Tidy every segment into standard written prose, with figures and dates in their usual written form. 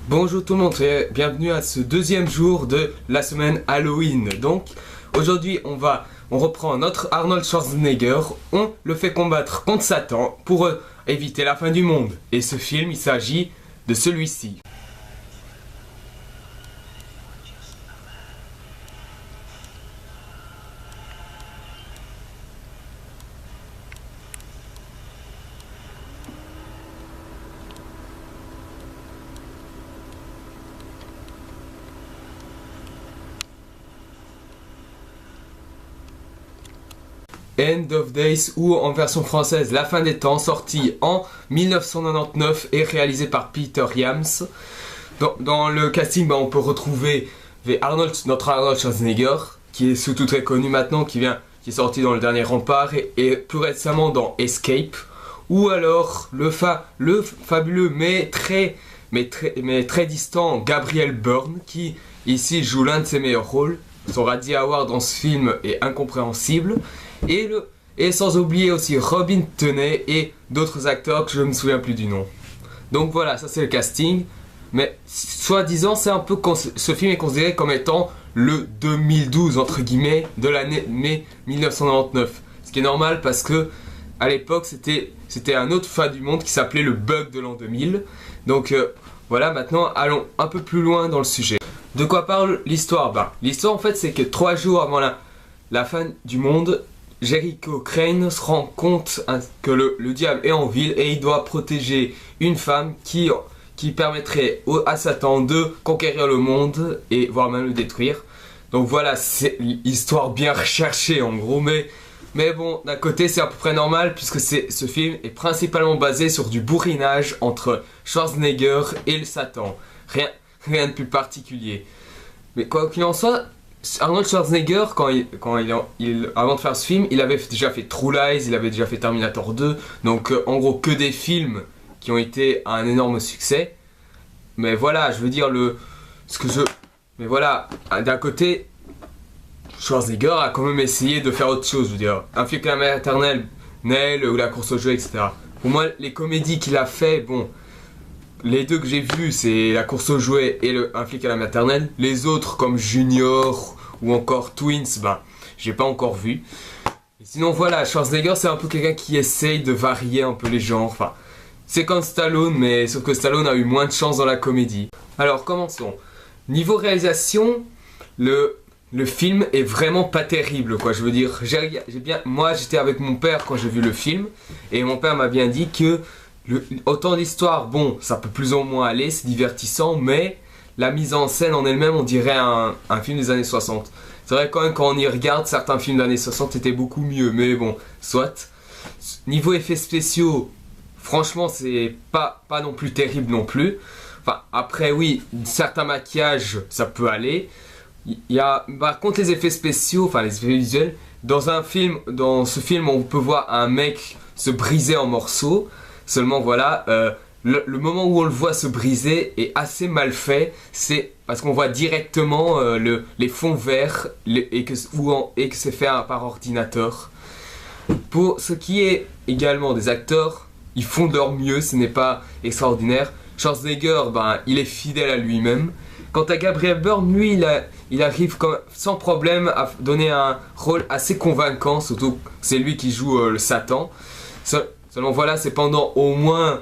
Bonjour tout le monde et bienvenue à ce deuxième jour de la semaine Halloween. Donc aujourd'hui on reprend notre Arnold Schwarzenegger, on le fait combattre contre Satan pour éviter la fin du monde. Et ce film, il s'agit de celui-ci. End of Days, ou en version française La fin des temps, sorti en 1999 et réalisé par Peter Yams. Dans le casting, on peut retrouver notre Arnold Schwarzenegger, qui est surtout très connu maintenant, qui est sorti dans Le Dernier Rempart et plus récemment dans Escape. Ou alors le fabuleux mais très distant Gabriel Byrne, qui ici joue l'un de ses meilleurs rôles. Son Razzie Award dans ce film est incompréhensible. Et sans oublier aussi Robin Tunney et d'autres acteurs que je ne me souviens plus du nom. Donc voilà, ça c'est le casting. Mais soi-disant, ce film est considéré comme étant le 2012 entre guillemets de l'année 1999. Ce qui est normal parce que à l'époque c'était un autre fan du monde qui s'appelait le bug de l'an 2000. Donc voilà, maintenant allons un peu plus loin dans le sujet. De quoi parle l'histoire? L'histoire en fait c'est que 3 jours avant la fin du monde, Jericho Crane se rend compte que le diable est en ville et il doit protéger une femme qui permettrait à Satan de conquérir le monde et voire même le détruire. Donc voilà, c'est l'histoire bien recherchée en gros, mais bon, d'un côté c'est à peu près normal puisque ce film est principalement basé sur du bourrinage entre Schwarzenegger et le Satan. Rien de plus particulier. Mais quoi qu'il en soit, Arnold Schwarzenegger, avant de faire ce film, il avait déjà fait True Lies, il avait déjà fait Terminator 2, donc en gros que des films qui ont été un énorme succès. Mais voilà, je veux dire mais voilà, d'un côté, Schwarzenegger a quand même essayé de faire autre chose, je veux dire, Un flic à la maternelle, Nail ou La course aux jeux, etc. Pour moi, les comédies qu'il a fait, bon, les deux que j'ai vus, c'est La course aux jouets et Un flic à la maternelle. Les autres, comme Junior ou encore Twins, j'ai pas encore vu. Et sinon voilà, Schwarzenegger c'est un peu quelqu'un qui essaye de varier un peu les genres. Enfin, c'est comme Stallone, mais sauf que Stallone a eu moins de chance dans la comédie. Alors commençons. Niveau réalisation, le film est vraiment pas terrible, quoi. Je veux dire, moi j'étais avec mon père quand j'ai vu le film, et mon père m'a bien dit que autant d'histoires, bon, ça peut plus ou moins aller, c'est divertissant, mais la mise en scène en elle-même, on dirait un film des années 60. C'est vrai quand même quand on y regarde, certains films des années 60 étaient beaucoup mieux, mais bon, soit. Niveau effets spéciaux, franchement, c'est pas non plus terrible non plus. Enfin, après oui, certains maquillages, ça peut aller. Par contre les effets spéciaux, enfin les effets visuels, dans ce film, on peut voir un mec se briser en morceaux. Seulement voilà, le moment où on le voit se briser est assez mal fait. C'est parce qu'on voit directement les fonds verts et que c'est fait par ordinateur. Pour ce qui est également des acteurs, ils font de leur mieux, ce n'est pas extraordinaire. Schwarzenegger, il est fidèle à lui-même. Quant à Gabriel Byrne, lui, il arrive sans problème à donner un rôle assez convaincant, surtout que c'est lui qui joue le Satan. Seulement voilà, c'est pendant au moins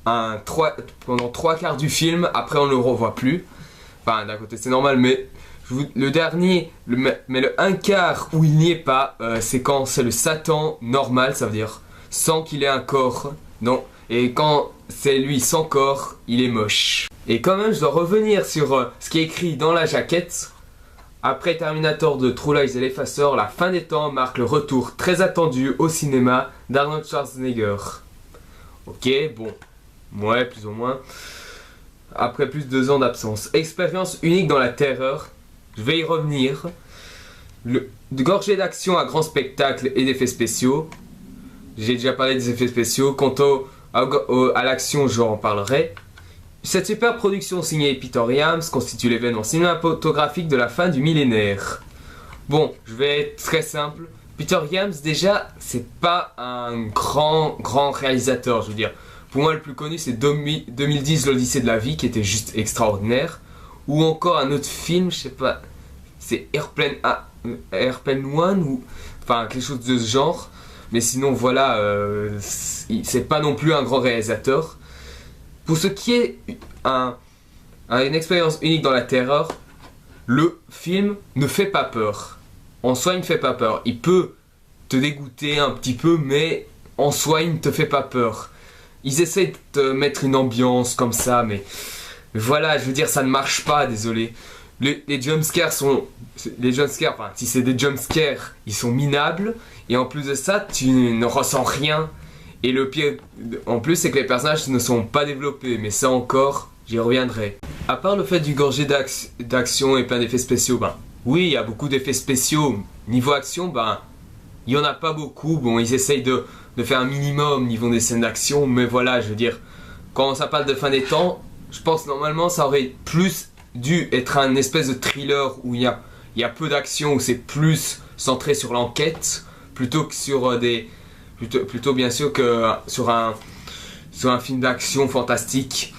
pendant 3/4 du film, après on ne le revoit plus. Enfin, d'un côté c'est normal, mais le 1/4 où il n'y est pas, c'est quand c'est le Satan normal, ça veut dire sans qu'il ait un corps. Non. Et quand c'est lui sans corps, il est moche. Et quand même, je dois revenir sur ce qui est écrit dans la jaquette. Après Terminator 2, True Lies et l'effaceur, la fin des temps marque le retour très attendu au cinéma d'Arnold Schwarzenegger. Ok, bon, ouais, plus ou moins. Après plus de 2 ans d'absence. Expérience unique dans la terreur, je vais y revenir. Gorgé d'action à grand spectacle et d'effets spéciaux. J'ai déjà parlé des effets spéciaux. Quant à l'action, j'en parlerai. Cette super production signée Peter Yams constitue l'événement cinématographique de la fin du millénaire. Bon, je vais être très simple. Peter Yams, déjà, c'est pas un grand réalisateur, je veux dire. Pour moi, le plus connu, c'est 2010, l'Odyssée de la vie, qui était juste extraordinaire. Ou encore un autre film, je sais pas, c'est Airplane One, ou enfin quelque chose de ce genre. Mais sinon, voilà, c'est pas non plus un grand réalisateur. Pour ce qui est une expérience unique dans la terreur, le film ne fait pas peur. En soi, il ne fait pas peur. Il peut te dégoûter un petit peu, mais en soi, il ne te fait pas peur. Ils essaient de te mettre une ambiance comme ça, mais voilà, je veux dire, ça ne marche pas, désolé. Les jumpscares sont... Les jumpscares, enfin, si c'est des jumpscares, ils sont minables. Et en plus de ça, tu ne ressens rien. Et le pire, en plus, c'est que les personnages ne sont pas développés. Mais ça encore, j'y reviendrai. À part le fait du gorgé d'action et plein d'effets spéciaux, ben, oui, il y a beaucoup d'effets spéciaux. Niveau action, ben, il n'y en a pas beaucoup. Bon, ils essayent de faire un minimum niveau des scènes d'action. Mais voilà, je veux dire, quand ça parle de fin des temps, je pense normalement ça aurait plus dû être un espèce de thriller où il y a peu d'action, où c'est plus centré sur l'enquête, plutôt que sur plutôt bien sûr que sur un film d'action fantastique.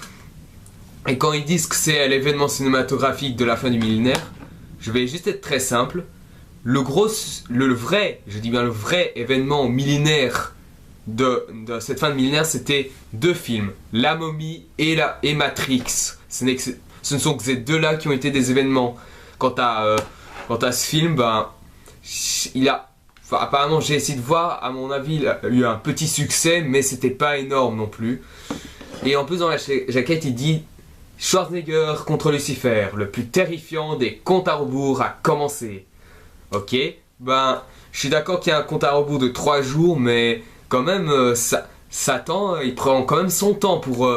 Et quand ils disent que c'est l'événement cinématographique de la fin du millénaire, je vais juste être très simple. Le vrai événement millénaire de cette fin de millénaire, c'était 2 films, La Momie et Matrix. Ce ne sont que ces 2-là qui ont été des événements. Quant à ce film, ben, apparemment, j'ai essayé de voir, à mon avis, il a eu un petit succès, mais c'était pas énorme non plus. Et en plus, dans la jaquette, il dit Schwarzenegger contre Lucifer, le plus terrifiant des comptes à rebours a commencé. Ok, ben, je suis d'accord qu'il y a un compte à rebours de 3 jours, mais quand même, Satan, il prend quand même son temps pour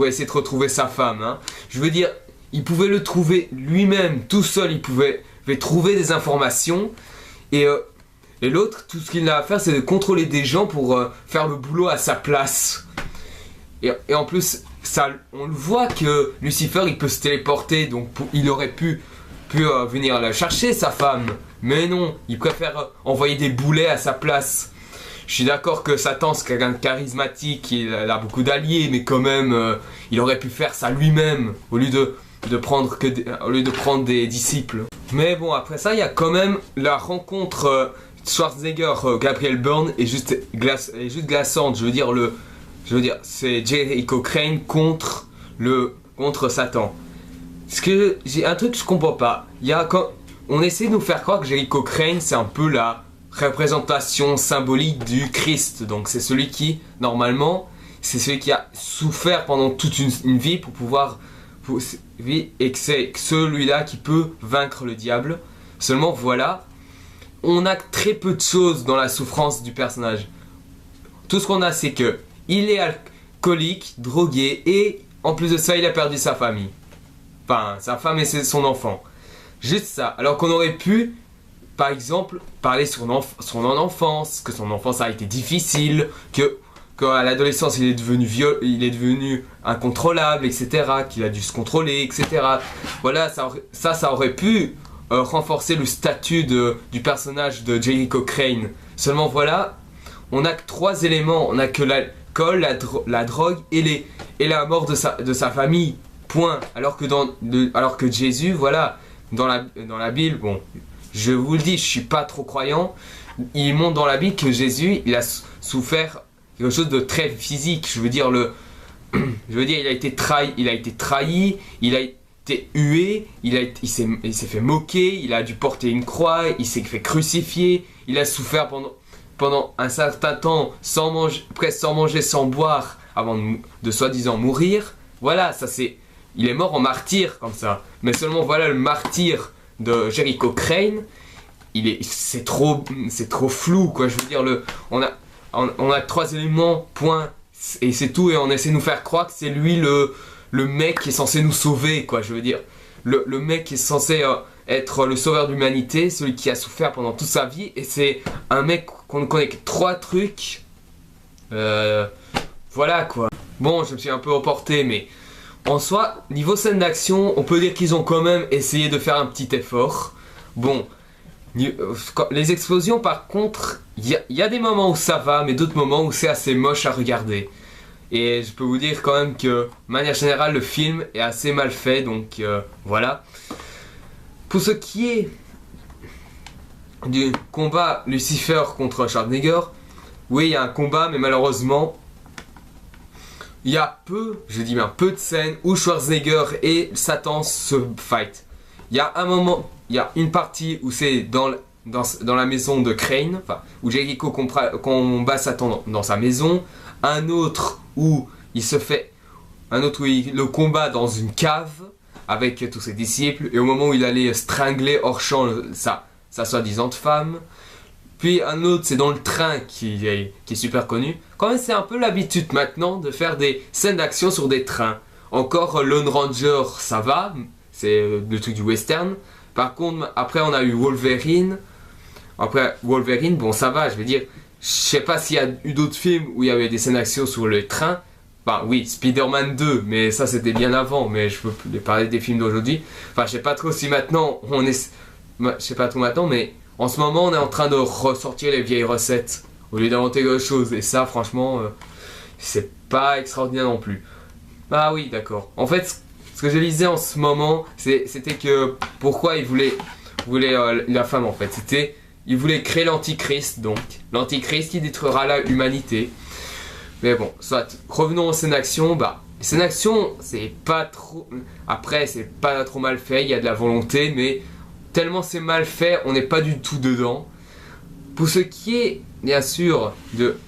essayer de retrouver sa femme. Hein. Je veux dire, il pouvait le trouver lui-même, tout seul, il pouvait trouver des informations. Et l'autre, tout ce qu'il a à faire, c'est de contrôler des gens pour faire le boulot à sa place. Et en plus, on le voit que Lucifer, il peut se téléporter, donc il aurait pu venir la chercher, sa femme. Mais non, il préfère envoyer des boulets à sa place. Je suis d'accord que Satan, c'est quelqu'un de charismatique, il a beaucoup d'alliés, mais quand même, il aurait pu faire ça lui-même, au lieu de prendre des disciples. Mais bon, après ça, il y a quand même la rencontre Schwarzenegger-Gabriel Byrne est juste glaçante. Je veux dire, c'est Jericho Crane contre Satan. J'ai un truc que je comprends pas. On essaie de nous faire croire que Jericho Crane, c'est un peu la représentation symbolique du Christ. Donc c'est celui qui, normalement, c'est celui qui a souffert pendant toute une vie pour pouvoir... et que c'est celui-là qui peut vaincre le diable. Seulement voilà, on a très peu de choses dans la souffrance du personnage. Tout ce qu'on a, c'est que il est alcoolique, drogué, et en plus de ça, il a perdu sa famille. Enfin, sa femme et son enfant. Juste ça. Alors qu'on aurait pu, par exemple, parler sur son enfance, que son enfance a été difficile, qu'à l'adolescence il est devenu incontrôlable, etc., qu'il a dû se contrôler, etc. Voilà, ça aurait pu renforcer le statut du personnage de Jericho Crane. Seulement voilà, on n'a que 3 éléments, on n'a que l'alcool, la drogue et la mort de sa famille, point. Alors que Jésus, voilà, dans la Bible, bon, je vous le dis, je suis pas trop croyant, il montre dans la Bible que Jésus, il a souffert quelque chose de très physique. Je veux dire, il a été trahi, il a été hué, il s'est fait moquer, il a dû porter une croix, il s'est fait crucifier, il a souffert pendant un certain temps presque sans manger, sans boire, avant de soi-disant mourir. Voilà, il est mort en martyr comme ça. Mais seulement voilà, le martyr de Jericho Crane, c'est trop flou, quoi. Je veux dire, on a 3 éléments, point, et c'est tout, et on essaie de nous faire croire que c'est lui le mec qui est censé nous sauver, quoi. Je veux dire, le mec qui est censé être le sauveur de l'humanité, celui qui a souffert pendant toute sa vie, et c'est un mec qu'on ne connaît que 3 trucs. Voilà, quoi. Bon, je me suis un peu emporté, mais en soi, niveau scène d'action, on peut dire qu'ils ont quand même essayé de faire un petit effort. Bon, Les explosions, par contre, il y a des moments où ça va, mais d'autres moments où c'est assez moche à regarder. Et je peux vous dire quand même que, de manière générale, le film est assez mal fait, donc voilà. Pour ce qui est du combat Lucifer contre Schwarzenegger, oui, il y a un combat, mais malheureusement, il y a peu, je dis bien peu de scènes où Schwarzenegger et Satan se fight. Il y a un moment, il y a une partie où c'est dans la maison de Crane, enfin, où Jericho combat Satan dans sa maison. Un autre où il le combat dans une cave avec tous ses disciples, et au moment où il allait strangler hors champ sa soi-disant femme. Puis un autre, c'est dans le train qui est super connu. Quand même, c'est un peu l'habitude maintenant de faire des scènes d'action sur des trains. Encore Lone Ranger, ça va, c'est le truc du western. Par contre, après on a eu Wolverine. Après Wolverine, bon ça va, je vais dire, je sais pas s'il y a eu d'autres films où il y avait des scènes d'action sur le train. Enfin oui, Spider-Man 2, mais ça c'était bien avant, mais je peux parler des films d'aujourd'hui. Enfin je sais pas trop si maintenant je sais pas trop maintenant, mais en ce moment on est en train de ressortir les vieilles recettes au lieu d'inventer quelque chose. Et ça franchement, c'est pas extraordinaire non plus. Ah oui, d'accord. En fait, ce que je lisais en ce moment, c'était que pourquoi il voulait la femme en fait. Il voulait créer l'antichrist, donc l'antichrist qui détruira la humanité. Mais bon, soit, revenons aux scènes d'action. Bah, les scènes d'action, c'est pas trop. Après, c'est pas trop mal fait, il y a de la volonté, mais tellement c'est mal fait, on n'est pas du tout dedans. Pour ce qui est, bien sûr,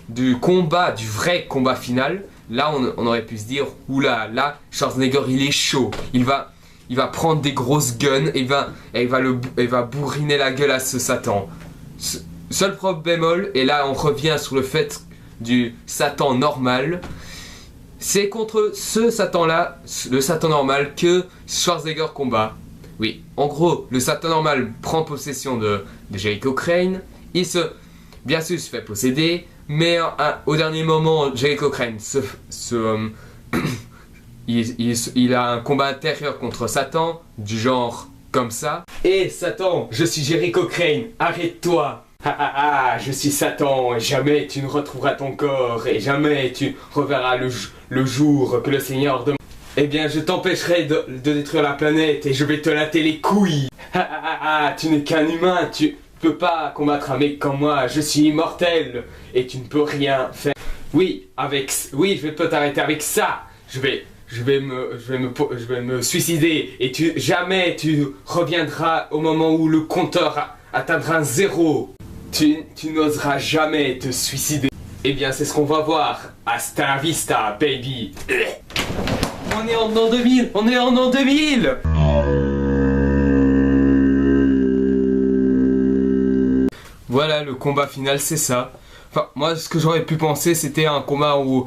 du combat, du vrai combat final, là, on aurait pu se dire, oula, là, Schwarzenegger, il est chaud. Il va prendre des grosses guns et il va bourriner la gueule à ce Satan. Seul bémol, et là on revient sur le fait du Satan normal, c'est contre ce Satan-là, le Satan normal, que Schwarzenegger combat. Oui, en gros, le Satan normal prend possession de Jericho Crane, bien sûr, se fait posséder, mais au dernier moment, Jericho Crane il a un combat intérieur contre Satan, du genre comme ça. Et Satan, je suis Jericho Crane, arrête-toi! Je suis Satan, et jamais tu ne retrouveras ton corps, et jamais tu reverras le jour que le Seigneur demande. Eh bien, je t'empêcherai de détruire la planète, et je vais te latter les couilles! Tu n'es qu'un humain, tu peux pas combattre un mec comme moi, je suis immortel, et tu ne peux rien faire. Oui, je vais peut t'arrêter avec ça! Je vais me suicider, et jamais tu reviendras au moment où le compteur atteindra un zéro. Tu n'oseras jamais te suicider. Eh bien, c'est ce qu'on va voir. Hasta la vista, baby. On est en an 2000. On est en an 2000. Voilà, le combat final, c'est ça. Enfin, moi, ce que j'aurais pu penser, c'était un combat où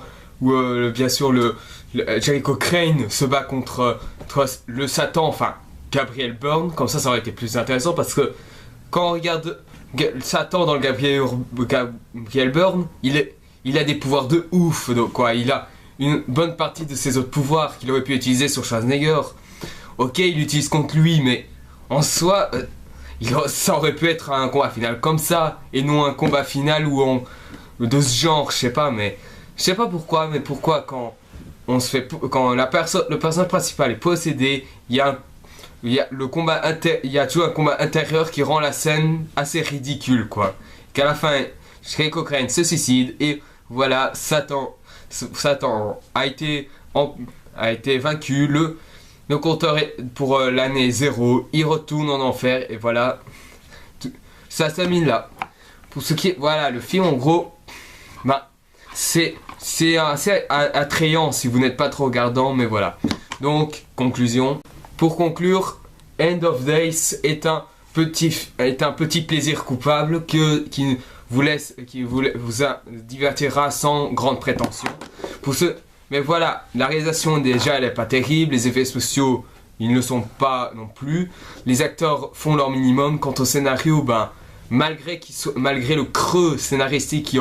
bien sûr, le Jericho Crane se bat contre le Satan, enfin, Gabriel Byrne. Comme ça aurait été plus intéressant parce que quand on regarde Satan dans le Gabriel Byrne, il a des pouvoirs de ouf, donc quoi, il a une bonne partie de ses autres pouvoirs qu'il aurait pu utiliser sur Schwarzenegger. Ok, il l'utilise contre lui, mais en soi, ça aurait pu être un combat final comme ça, et non un combat final de ce genre, je sais pas, mais je sais pas pourquoi, mais pourquoi quand le personnage principal est possédé, il y a toujours un combat intérieur qui rend la scène assez ridicule, quoi. Qu'à la fin, Jericho Crane se suicide et voilà, Satan a été vaincu. Le compteur pour l'année 0, il retourne en enfer et voilà, ça se termine là. Pour ce qui est, voilà, le film en gros, c'est assez attrayant si vous n'êtes pas trop regardant, mais voilà. Donc, conclusion. Pour conclure, End of Days est un petit plaisir coupable qui vous divertira sans grande prétention. Mais voilà, la réalisation déjà elle est pas terrible, les effets sociaux ils ne le sont pas non plus. Les acteurs font leur minimum. Quant au scénario, malgré le creux scénaristique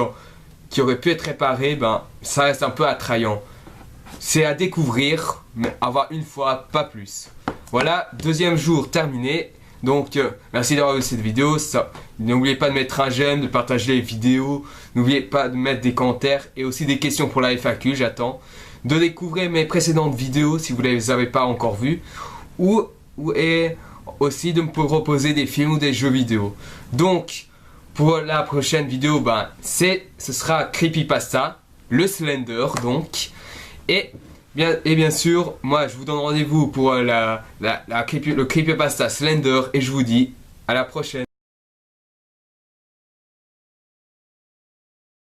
qui aurait pu être réparé, ça reste un peu attrayant. C'est à découvrir, mais à voir une fois, pas plus. Voilà, deuxième jour terminé. Donc merci d'avoir vu cette vidéo. N'oubliez pas de mettre un j'aime, de partager les vidéos. N'oubliez pas de mettre des commentaires et aussi des questions pour la FAQ, j'attends. De découvrir mes précédentes vidéos si vous ne les avez pas encore vues. Et aussi de me proposer des films ou des jeux vidéo. Donc pour la prochaine vidéo, ce sera Creepypasta, le Slender donc. Et bien sûr, moi je vous donne rendez-vous pour le Creepypasta Slender et je vous dis à la prochaine.